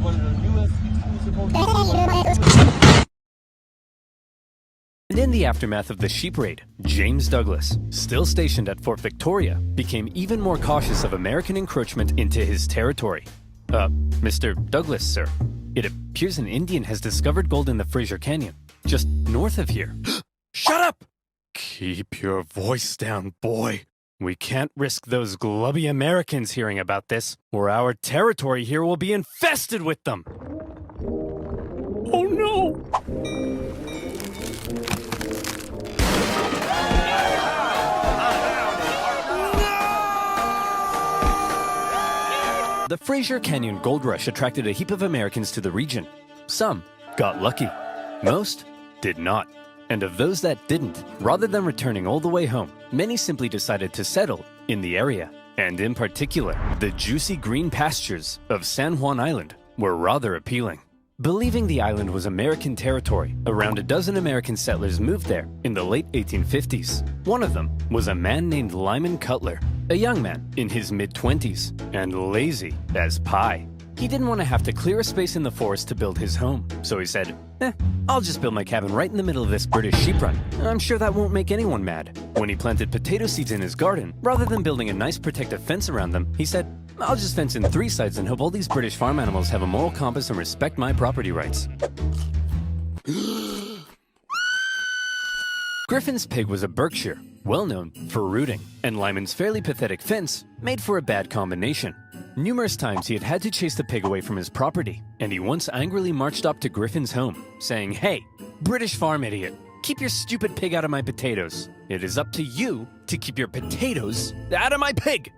one of the newest exclusive hotels. And in the aftermath of the sheep raid, James Douglas, still stationed at Fort Victoria, became even more cautious of American encroachment into his territory. Mr. Douglas, sir, it appears an Indian has discovered gold in the Fraser Canyon, just north of here. Shut up! Keep your voice down, boy. We can't risk those glubby Americans hearing about this, or our territory here will be infested with them. Oh no! The Fraser Canyon gold rush attracted a heap of Americans to the region. Some got lucky. Most did not. And of those that didn't, rather than returning all the way home, many simply decided to settle in the area. And in particular, the juicy green pastures of San Juan Island were rather appealing. Believing the island was American territory, around a dozen American settlers moved there in the late 1850s. One of them was a man named Lyman Cutler, a young man in his mid-20s, and lazy as pie. He didn't want to have to clear a space in the forest to build his home, so he said, I'll just build my cabin right in the middle of this British sheep run. I'm sure that won't make anyone mad. When he planted potato seeds in his garden, rather than building a nice protective fence around them, he said, I'll just fence in 3 sides and hope all these British farm animals have a moral compass and respect my property rights. Griffin's pig was a Berkshire, well known for rooting, and Lyman's fairly pathetic fence made for a bad combination. Numerous times he had had to chase the pig away from his property, and he once angrily marched up to Griffin's home, saying, Hey, British farm idiot, keep your stupid pig out of my potatoes. It is up to you to keep your potatoes out of my pig!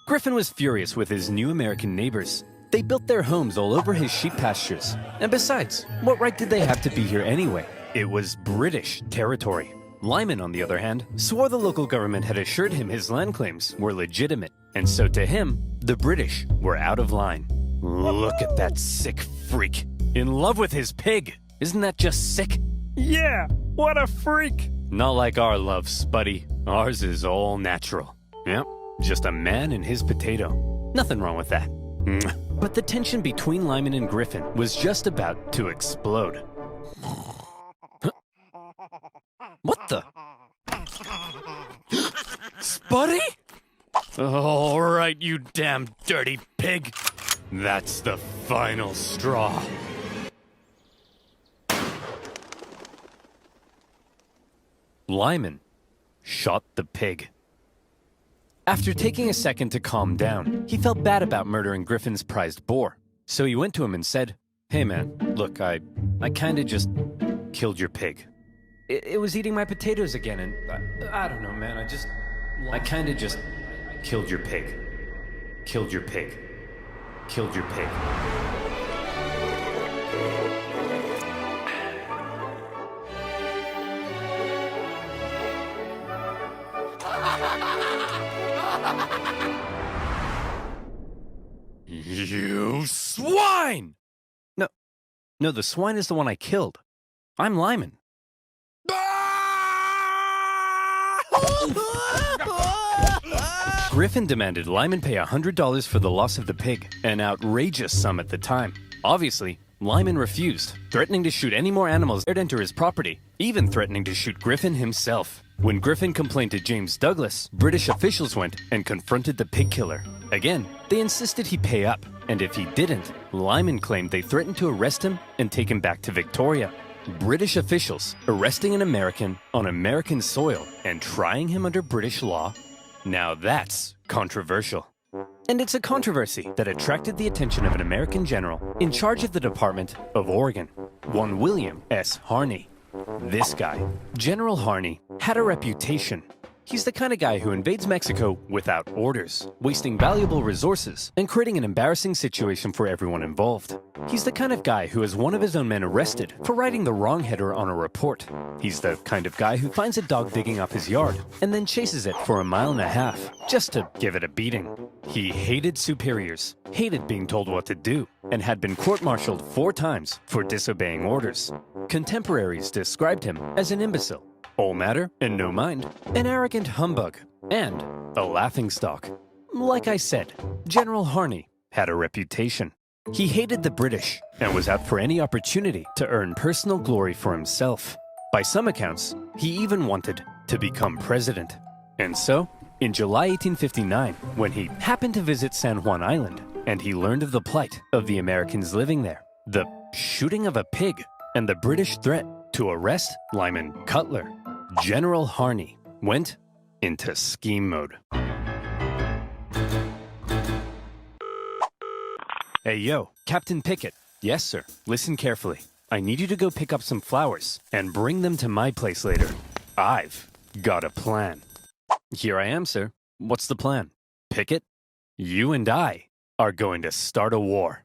Griffin was furious with his new American neighbors. They built their homes all over his sheep pastures. And besides, what right did they have to be here anyway? It was British territory. Lyman, on the other hand, swore the local government had assured him his land claims were legitimate. And so to him, the British were out of line. Look at that sick freak. In love with his pig. Isn't that just sick? Yeah, what a freak. Not like our love, Spuddy. Ours is all natural. Yep. Just a man and his potato. Nothing wrong with that. But the tension between Lyman and Griffin was just about to explode. What the? Spuddy? All right, you damn dirty pig. That's the final straw. Lyman shot the pig. After taking a second to calm down, he felt bad about murdering Griffin's prized boar. So he went to him and said, Hey man, look, I kinda just killed your pig. It was eating my potatoes again and I don't know, man, I kinda just killed your pig. Killed your pig. Killed your pig. You swine! No, the swine is the one I killed. I'm Lyman. Griffin demanded Lyman pay $100 for the loss of the pig, an outrageous sum at the time. Obviously, Lyman refused, threatening to shoot any more animals that enter his property, even threatening to shoot Griffin himself. When Griffin complained to James Douglas, British officials went and confronted the pig killer. Again, they insisted he pay up, and if he didn't, Lyman claimed they threatened to arrest him and take him back to Victoria. British officials arresting an American on American soil and trying him under British law? Now that's controversial. And it's a controversy that attracted the attention of an American general in charge of the Department of Oregon, one William S. Harney. This guy, General Harney, had a reputation. He's the kind of guy who invades Mexico without orders, wasting valuable resources and creating an embarrassing situation for everyone involved. He's the kind of guy who has one of his own men arrested for writing the wrong header on a report. He's the kind of guy who finds a dog digging up his yard and then chases it for 1.5 miles just to give it a beating. He hated superiors, hated being told what to do, and had been court-martialed 4 times for disobeying orders. Contemporaries described him as an imbecile, all matter and no mind, an arrogant humbug, and a laughingstock. Like I said, General Harney had a reputation. He hated the British and was out for any opportunity to earn personal glory for himself. By some accounts, he even wanted to become president. And so, in July 1859, when he happened to visit San Juan Island, and he learned of the plight of the Americans living there, the shooting of a pig, and the British threat to arrest Lyman Cutler, General Harney went into scheme mode. Hey yo, Captain Pickett. Yes, sir. Listen carefully. I need you to go pick up some flowers and bring them to my place later. I've got a plan. Here I am, sir. What's the plan? Pickett, you and I are going to start a war.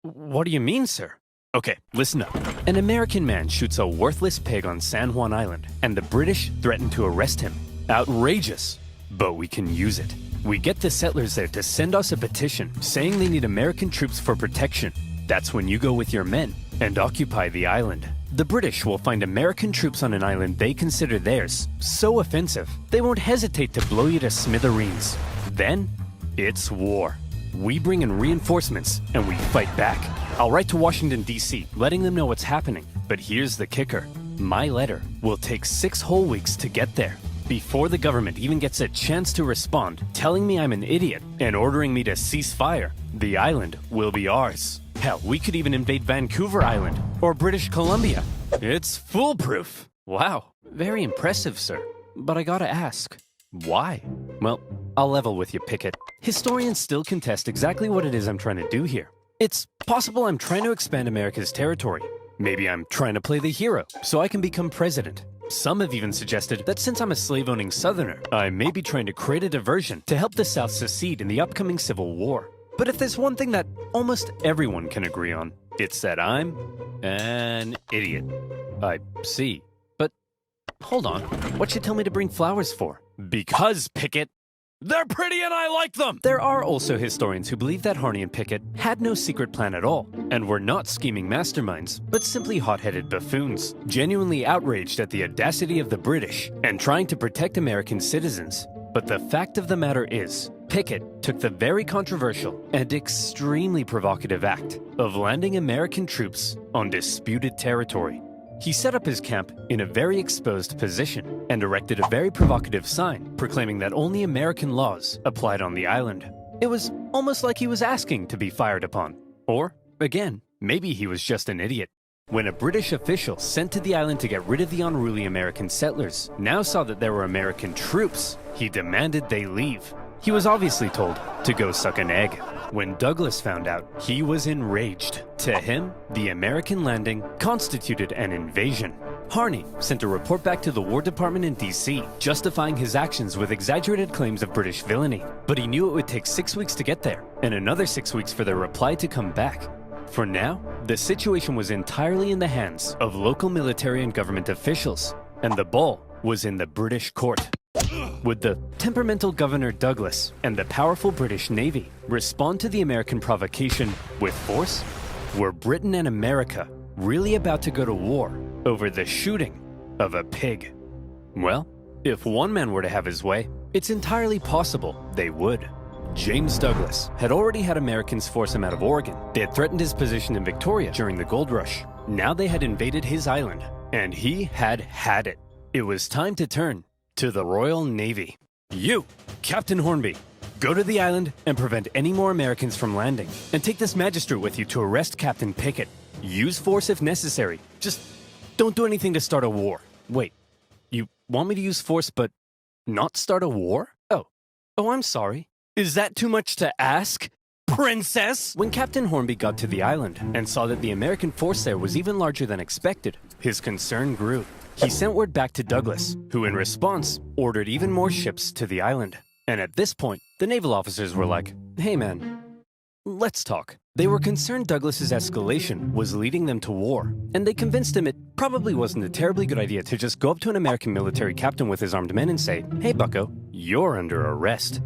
What do you mean, sir? Okay, listen up. An American man shoots a worthless pig on San Juan Island, and the British threaten to arrest him. Outrageous, but we can use it. We get the settlers there to send us a petition saying they need American troops for protection. That's when you go with your men and occupy the island. The British will find American troops on an island they consider theirs so offensive, they won't hesitate to blow you to smithereens. Then, it's war. We bring in reinforcements and we fight back. I'll write to Washington, D.C., letting them know what's happening. But here's the kicker. My letter will take 6 whole weeks to get there. Before the government even gets a chance to respond, telling me I'm an idiot and ordering me to cease fire, the island will be ours. Hell, we could even invade Vancouver Island or British Columbia. It's foolproof. Wow, very impressive, sir. But I gotta ask, why? Well, I'll level with you, Pickett. Historians still contest exactly what it is I'm trying to do here. It's possible I'm trying to expand America's territory. Maybe I'm trying to play the hero so I can become president. Some have even suggested that since I'm a slave-owning Southerner, I may be trying to create a diversion to help the South secede in the upcoming Civil War. But if there's one thing that almost everyone can agree on, it's that I'm an idiot. I see. But hold on, what'd you tell me to bring flowers for? Because, Pickett, they're pretty and I like them! There are also historians who believe that Harney and Pickett had no secret plan at all, and were not scheming masterminds, but simply hot-headed buffoons, genuinely outraged at the audacity of the British and trying to protect American citizens. But the fact of the matter is, Pickett took the very controversial and extremely provocative act of landing American troops on disputed territory. He set up his camp in a very exposed position and erected a very provocative sign proclaiming that only American laws applied on the island. It was almost like he was asking to be fired upon. Or, again, maybe he was just an idiot. When a British official sent to the island to get rid of the unruly American settlers now saw that there were American troops, he demanded they leave. He was obviously told to go suck an egg. When Douglas found out, he was enraged. To him, the American landing constituted an invasion. Harney sent a report back to the War Department in D.C., justifying his actions with exaggerated claims of British villainy. But he knew it would take 6 weeks to get there, and another 6 weeks for their reply to come back. For now, the situation was entirely in the hands of local military and government officials, and the ball was in the British court. Would the temperamental Governor Douglas and the powerful British Navy respond to the American provocation with force? Were Britain and America really about to go to war over the shooting of a pig? Well, if one man were to have his way, it's entirely possible they would. James Douglas had already had Americans force him out of Oregon. They had threatened his position in Victoria during the gold rush. Now they had invaded his island, and he had had it. It was time to turn to the Royal Navy. You, Captain Hornby, go to the island and prevent any more Americans from landing. And take this magistrate with you to arrest Captain Pickett. Use force if necessary. Just don't do anything to start a war. Wait, you want me to use force but not start a war? Oh, I'm sorry. Is that too much to ask, Princess? When Captain Hornby got to the island and saw that the American force there was even larger than expected, his concern grew. He sent word back to Douglas, who in response ordered even more ships to the island. And at this point, the naval officers were like, hey man, let's talk. They were concerned Douglas's escalation was leading them to war, and they convinced him it probably wasn't a terribly good idea to just go up to an American military captain with his armed men and say, hey bucko, you're under arrest.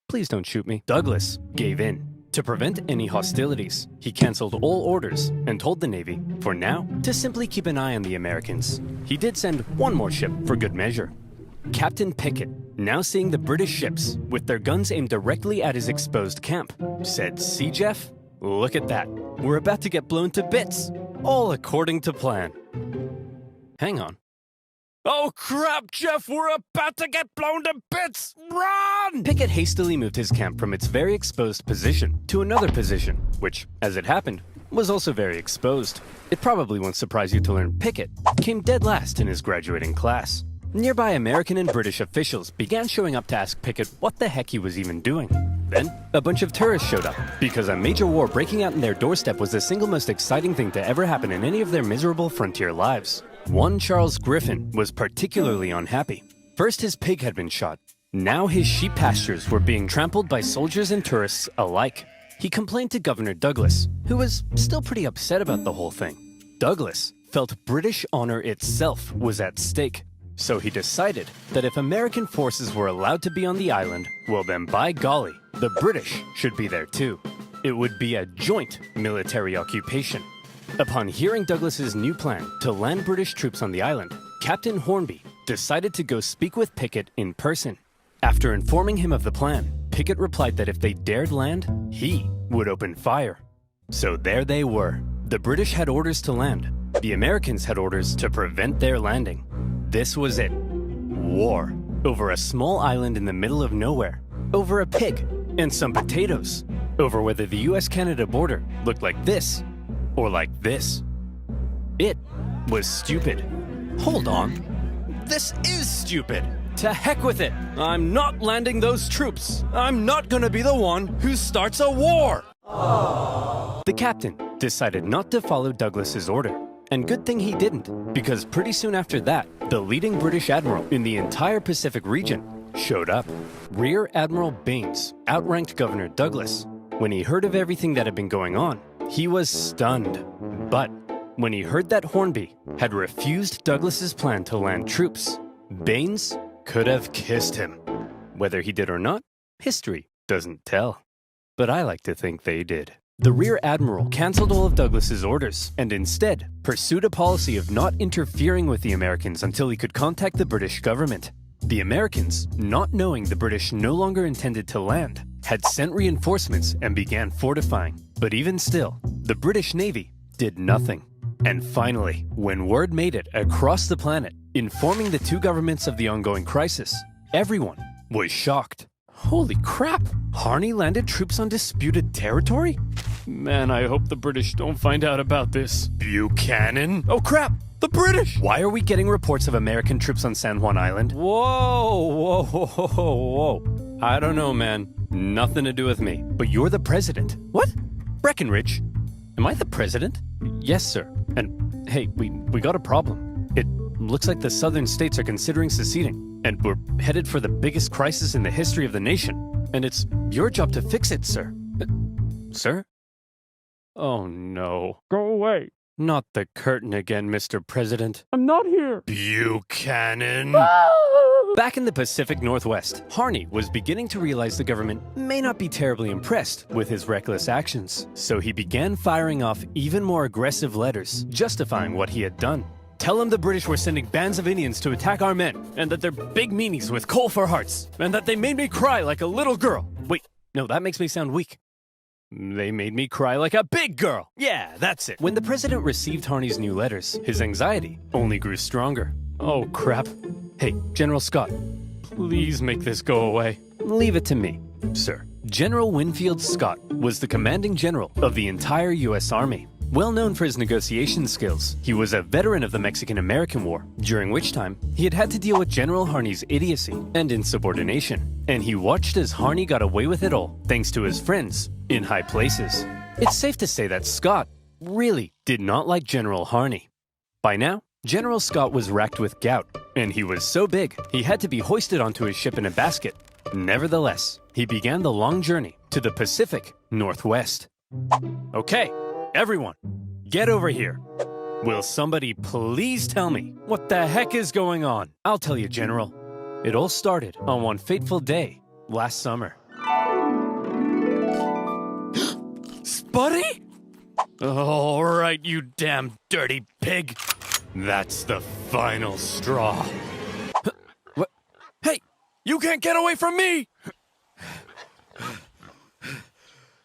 Please don't shoot me. Douglas gave in. To prevent any hostilities, he canceled all orders and told the Navy, for now, to simply keep an eye on the Americans. He did send one more ship for good measure. Captain Pickett, now seeing the British ships with their guns aimed directly at his exposed camp, said, see Jeff, Look at that. We're about to get blown to bits. All according to plan. Hang on. Oh crap, Jeff, we're about to get blown to bits! Run! Pickett hastily moved his camp from its very exposed position to another position, which, as it happened, was also very exposed. It probably won't surprise you to learn Pickett came dead last in his graduating class. Nearby American and British officials began showing up to ask Pickett what the heck he was even doing. Then, a bunch of tourists showed up, because a major war breaking out in their doorstep was the single most exciting thing to ever happen in any of their miserable frontier lives. One Charles Griffin was particularly unhappy. First his pig had been shot. Now his sheep pastures were being trampled by soldiers and tourists alike. He complained to Governor Douglas, who was still pretty upset about the whole thing. Douglas felt British honor itself was at stake. So he decided that if American forces were allowed to be on the island, well then by golly, the British should be there too. It would be a joint military occupation. Upon hearing Douglas's new plan to land British troops on the island, Captain Hornby decided to go speak with Pickett in person. After informing him of the plan, Pickett replied that if they dared land, he would open fire. So there they were. The British had orders to land. The Americans had orders to prevent their landing. This was it. War. Over a small island in the middle of nowhere. Over a pig and some potatoes. Over whether the US-Canada border looked like this or like this. It was stupid. Hold on. This is stupid. To heck with it. I'm not landing those troops. I'm not gonna be the one who starts a war. The captain decided not to follow Douglas's order. And good thing he didn't, because pretty soon after that, the leading British admiral in the entire Pacific region showed up. Rear Admiral Baines outranked Governor Douglas. When he heard of everything that had been going on, he was stunned. But when he heard that Hornby had refused Douglas's plan to land troops, Baines could have kissed him. Whether he did or not, history doesn't tell. But I like to think they did. The Rear Admiral canceled all of Douglas's orders and instead pursued a policy of not interfering with the Americans until he could contact the British government. The Americans, not knowing the British no longer intended to land, had sent reinforcements and began fortifying. But even still, the British Navy did nothing. And finally, when word made it across the planet, informing the two governments of the ongoing crisis, everyone was shocked. Holy crap! Harney landed troops on disputed territory? Man, I hope the British don't find out about this. Buchanan? Oh crap! The British! Why are we getting reports of American troops on San Juan Island? Whoa. I don't know, man. Nothing to do with me. But you're the president. What? Breckenridge? Am I the president? Yes, sir. And hey, we got a problem. It looks like the southern states are considering seceding. And we're headed for the biggest crisis in the history of the nation. And it's your job to fix it, sir. Sir? Oh no. Go away. Not the curtain again, Mr. President. I'm not here. Buchanan! Back in the Pacific Northwest, Harney was beginning to realize the government may not be terribly impressed with his reckless actions. So he began firing off even more aggressive letters, justifying what he had done. Tell them the British were sending bands of Indians to attack our men, and that they're big meanies with coal for hearts, and that they made me cry like a little girl. Wait, no, that makes me sound weak. They made me cry like a big girl. Yeah, that's it. When the president received Harney's new letters, his anxiety only grew stronger. Oh, crap. Hey, General Scott, please make this go away. Leave it to me, sir. General Winfield Scott was the commanding general of the entire U.S. Army. Well known for his negotiation skills, he was a veteran of the Mexican-American War, during which time he had to deal with General Harney's idiocy and insubordination. And he watched as Harney got away with it all, thanks to his friends in high places. It's safe to say that Scott really did not like General Harney. By now, General Scott was racked with gout, and he was so big he had to be hoisted onto his ship in a basket. Nevertheless, he began the long journey to the Pacific Northwest. Okay. Everyone, get over here. Will somebody please tell me what the heck is going on? I'll tell you, General. It all started on one fateful day last summer. Spuddy? All right, you damn dirty pig. That's the final straw. What? Hey, you can't get away from me!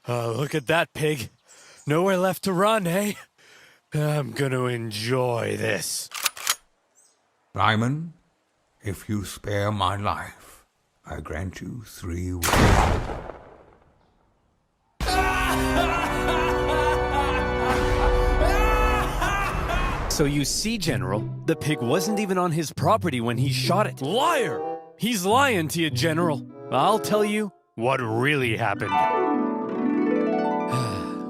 Look at that pig. Nowhere left to run, eh? I'm gonna enjoy this. Lyman, if you spare my life, I grant you 3 wishes. So you see, General, the pig wasn't even on his property when he shot it. Liar! He's lying to you, General. I'll tell you what really happened.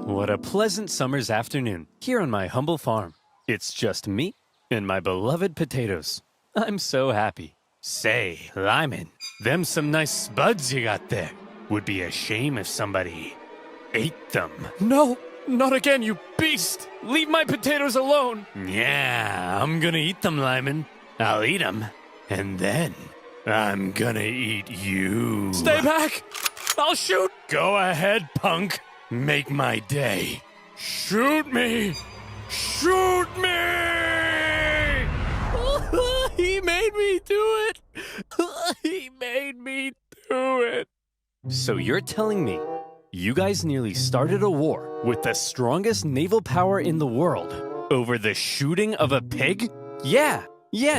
What a pleasant summer's afternoon here on my humble farm. It's just me and my beloved potatoes. I'm so happy. Say, Lyman, them some nice spuds you got there. Would be a shame if somebody ate them. No, not again, you beast! Leave my potatoes alone! Yeah, I'm gonna eat them, Lyman. I'll eat them, and then I'm gonna eat you. Stay back! I'll shoot! Go ahead, punk. Make my day. Shoot me! Shoot me! He made me do it! He made me do it! So you're telling me you guys nearly started a war with the strongest naval power in the world over the shooting of a pig? Yeah,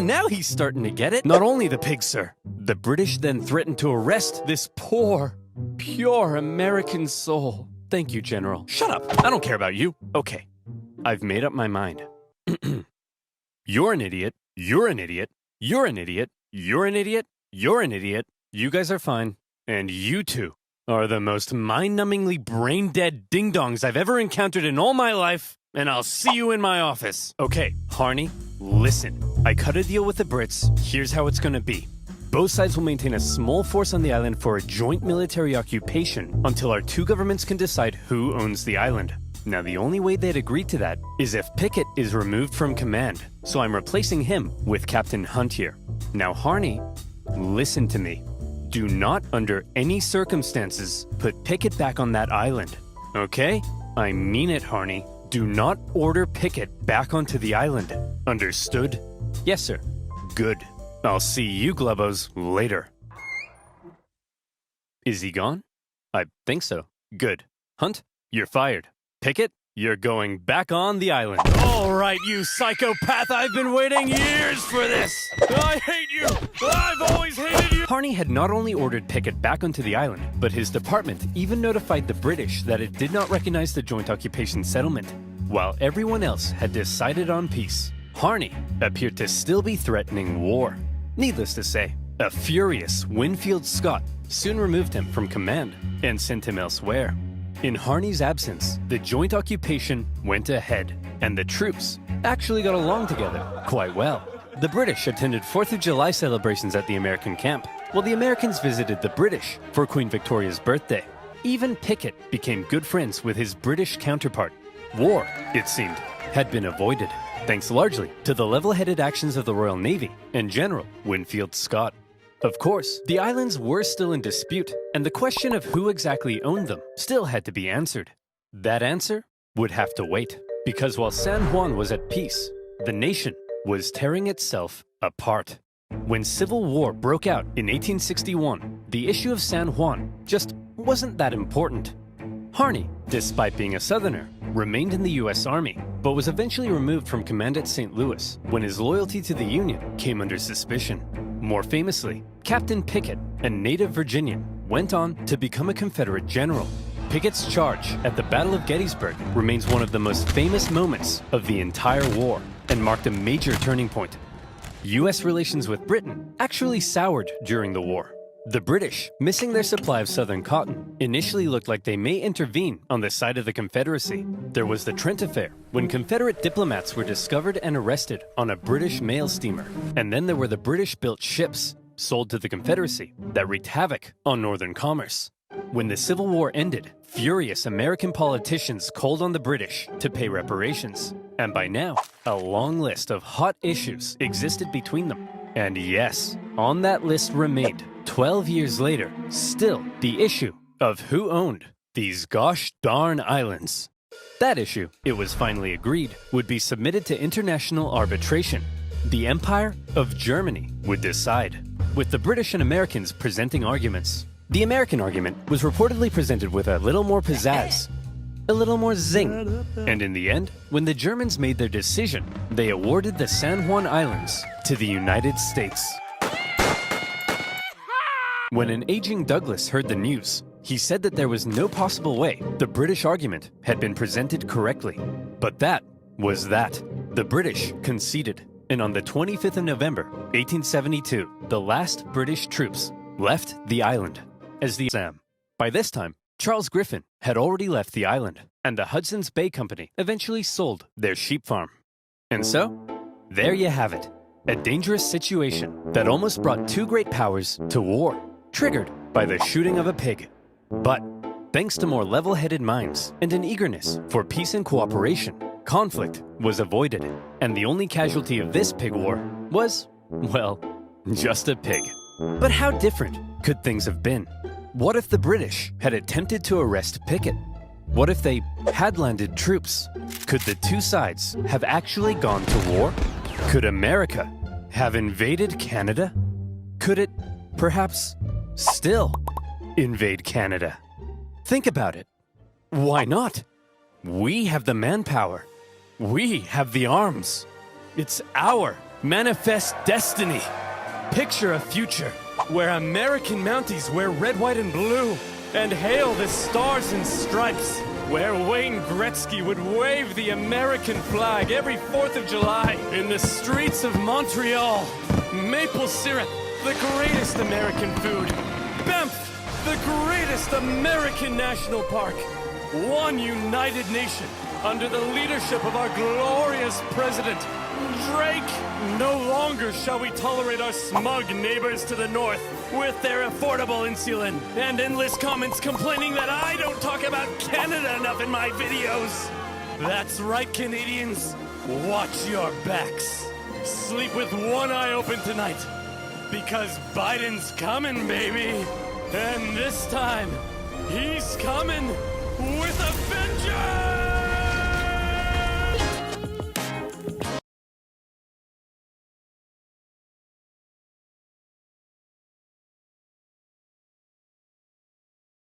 now he's starting to get it. Not only the pig, sir. The British then threatened to arrest this poor, pure American soul. Thank you, General. Shut up. I don't care about you. Okay, I've made up my mind. You're an idiot. You're an idiot. You're an idiot. You're an idiot. You're an idiot. You guys are fine. And you two are the most mind-numbingly brain-dead ding-dongs I've ever encountered in all my life. And I'll see you in my office. Okay, Harney, listen. I cut a deal with the Brits. Here's how it's gonna be. Both sides will maintain a small force on the island for a joint military occupation until our two governments can decide who owns the island. Now, the only way they'd agree to that is if Pickett is removed from command, so I'm replacing him with Captain Hunt here. Now, Harney, listen to me. Do not, under any circumstances, put Pickett back on that island, okay? I mean it, Harney. Do not order Pickett back onto the island. Understood? Yes, sir. Good. I'll see you glubos later. Is he gone? I think so. Good. Hunt, you're fired. Pickett, you're going back on the island. All right, you psychopath. I've been waiting years for this. I hate you. I've always hated you. Harney had not only ordered Pickett back onto the island, but his department even notified the British that it did not recognize the joint occupation settlement, while everyone else had decided on peace. Harney appeared to still be threatening war. Needless to say, a furious Winfield Scott soon removed him from command and sent him elsewhere. In Harney's absence, the joint occupation went ahead, and the troops actually got along together quite well. The British attended 4th of July celebrations at the American camp, while the Americans visited the British for Queen Victoria's birthday. Even Pickett became good friends with his British counterpart. War, it seemed, had been avoided, thanks largely to the level-headed actions of the Royal Navy and General Winfield Scott. Of course, the islands were still in dispute, and the question of who exactly owned them still had to be answered. That answer would have to wait, because while San Juan was at peace, the nation was tearing itself apart. When civil war broke out in 1861, the issue of San Juan just wasn't that important. Harney, despite being a Southerner, remained in the U.S. Army, but was eventually removed from command at St. Louis when his loyalty to the Union came under suspicion. More famously, Captain Pickett, a native Virginian, went on to become a Confederate general. Pickett's charge at the Battle of Gettysburg remains one of the most famous moments of the entire war and marked a major turning point. U.S. relations with Britain actually soured during the war. The British, missing their supply of southern cotton, initially looked like they may intervene on the side of the Confederacy. There was the Trent Affair, when Confederate diplomats were discovered and arrested on a British mail steamer. And then there were the British-built ships, sold to the Confederacy, that wreaked havoc on northern commerce. When the Civil War ended, furious American politicians called on the British to pay reparations. And by now, a long list of hot issues existed between them. And yes, on that list remained, 12 years later, still the issue of who owned these gosh darn islands. That issue, it was finally agreed, would be submitted to international arbitration. The Empire of Germany would decide, with the British and Americans presenting arguments. The American argument was reportedly presented with a little more pizzazz. a little more zing. And in the end, when the Germans made their decision, they awarded the San Juan Islands to the United States. When an aging Douglas heard the news, he said that there was no possible way the British argument had been presented correctly. But that was that. The British conceded, and on the 25th of November, 1872, the last British troops left the island as the Sam. By this time, Charles Griffin had already left the island, and the Hudson's Bay Company eventually sold their sheep farm. And so, there you have it, a dangerous situation that almost brought two great powers to war, triggered by the shooting of a pig. But thanks to more level-headed minds and an eagerness for peace and cooperation, conflict was avoided, and the only casualty of this pig war was, well, just a pig. But how different could things have been? What if the British had attempted to arrest Pickett? What if they had landed troops? Could the two sides have actually gone to war? Could America have invaded Canada? Could it, perhaps, still invade Canada? Think about it. Why not? We have the manpower. We have the arms. It's our manifest destiny. Picture a future where American Mounties wear red, white, and blue and hail the stars and stripes, where Wayne Gretzky would wave the American flag every 4th of July in the streets of Montreal. Maple syrup, the greatest American food. Banff, the greatest American national park. One united nation under the leadership of our glorious president, Drake. No longer shall we tolerate our smug neighbors to the north with their affordable insulin and endless comments complaining that I don't talk about Canada enough in my videos. That's right, Canadians. Watch your backs. Sleep with one eye open tonight, because Biden's coming, baby. And this time, he's coming with a vengeance!